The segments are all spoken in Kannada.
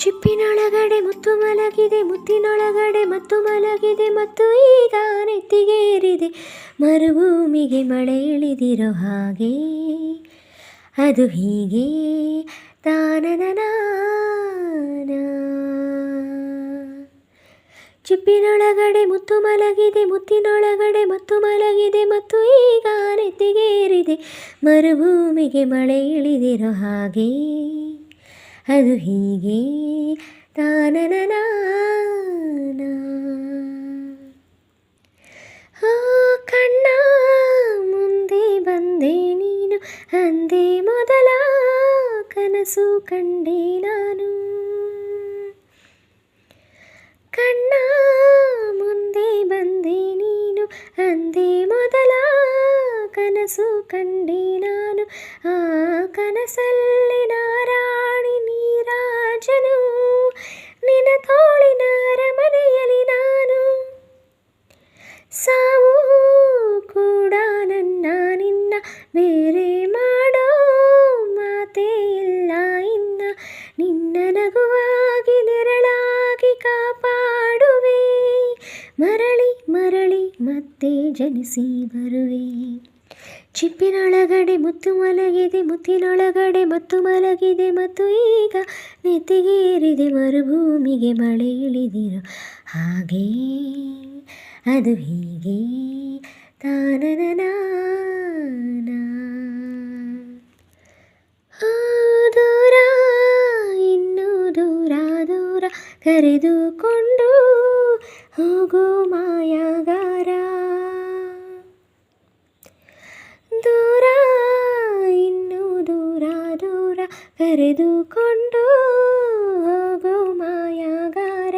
ಚಿಪ್ಪಿನೊಳಗಡೆ ಮುತ್ತು ಮಲಗಿದೆ, ಮುತ್ತಿನೊಳಗಡೆ ಮತ್ತು ಮಲಗಿದೆ, ಮತ್ತು ಈಗ ನೆತ್ತಿಗೇರಿದೆ ಮರುಭೂಮಿಗೆ ಮಳೆ ಇಳಿದಿರೋ ಹಾಗೆ. ಅದು ಹೀಗೆ ತಾನನನ. ಚಿಪ್ಪಿನೊಳಗಡೆ ಮುತ್ತು ಮಲಗಿದೆ, ಮುತ್ತಿನೊಳಗಡೆ ಮತ್ತು ಮಲಗಿದೆ, ಮತ್ತು ಈಗ ನೆತ್ತಿಗೇರಿದೆ ಮರುಭೂಮಿಗೆ ಮಳೆ ಇಳಿದಿರೋ ಹಾಗೆ. ಅದು ಹೀಗೆ ತಾನನನ. ಕಣ್ಣ ಮುಂದೆ ಬಂದೆ ನೀನು, ಅಂದೇ ಮೊದಲ ಕನಸು ಕಂಡೆ ನಾನು. ಕಣ್ಣ ಮುಂದೆ ಬಂದೆ ನೀನು, ಅಂದೇ ಮೊದಲ ಕನಸು ಕಂಡೆ ನಾನು. ಆ ಕನಸಲ್ಲಿ ನಾರಾಣಿ ನೀರಾಜನು, ನಿನ್ನ ತೋಳಿನ ಅರಮನೆಯಲ್ಲಿ ನಾನು. ಸಾವು ಕೂಡ ನನ್ನ ನಿನ್ನ ಬೇರೆ ಮಾಡೋ ಮಾತೇ ಇಲ್ಲ ಇನ್ನ. ನಿನ್ನ ನಗುವಾಗಿ ನೆರಳಾಗಿ ಕಾಪಾಡುವೆ, ಮರಳಿ ಮರಳಿ ಮತ್ತೆ ಜನಿಸಿ ಬರುವೆ. ಚಿಪ್ಪಿನೊಳಗಡೆ ಮುತ್ತು ಮಲಗಿದೆ, ಮುತ್ತಿನೊಳಗಡೆ ಮತ್ತು ಮಲಗಿದೆ, ಮತ್ತು ಈಗ ನೆತ್ತಿಗೇರಿದೆ ಮರುಭೂಮಿಗೆ ಮಳೆ ಇಳಿದಿರೋ ಹಾಗೆ. ಅದು ಹೀಗೆ ತಾನನನ. ದೂರ ಇನ್ನೂ ದೂರ ದೂರ ಕರೆದುಕೊಂಡು ಹೋಗೋ ಮಾಯಗಾರ. ದೂರ ಇನ್ನೂ ದೂರ ದೂರ ಕರೆದುಕೊಂಡು ಹೋಗೋ ಮಾಯಗಾರ.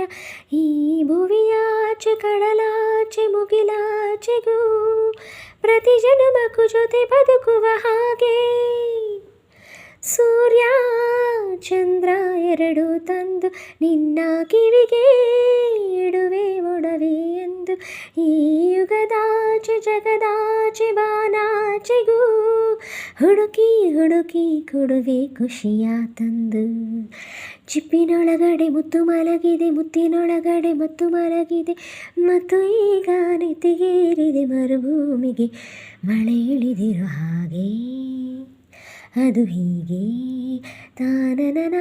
ಈ ಭುವಿಯಾಚೆ ಕಡಲಾಚೆ ಮುಗಿಲಾಚೆಗೂ ಪ್ರತಿ ಜನುಮಕ್ಕೂ ಜೊತೆ ಬದುಕುವ ಹಾಗೆ. ಸೂರ್ಯ ಚಂದ್ರ ಎರಡು ತಂದು ನಿನ್ನ ಕಿವಿಗೆ ಇಡುವೆ ಒಡವೆ ಎಂದು. ಈ ಯುಗದಾಚೆ ಜಗದಾಚೆ ಬಾನಾಚೆಗೂ ಹುಡುಕಿ ಹುಡುಕಿ ಕೊಡುವೆ ಖುಷಿಯ ತಂದು. ಚಿಪ್ಪಿನೊಳಗಡೆ ಮುತ್ತು ಮಲಗಿದೆ, ಮುತ್ತಿನೊಳಗಡೆ ಮತ್ತು ಮಲಗಿದೆ, ಮತ್ತು ಈಗ ನೆತ್ತಿಗೇರಿದೆ ಮರುಭೂಮಿಗೆ ಮಳೆ ಇಳಿದಿರೋ ಹಾಗೆ. ಅದು ಹೀಗೆ ತಾನನನ.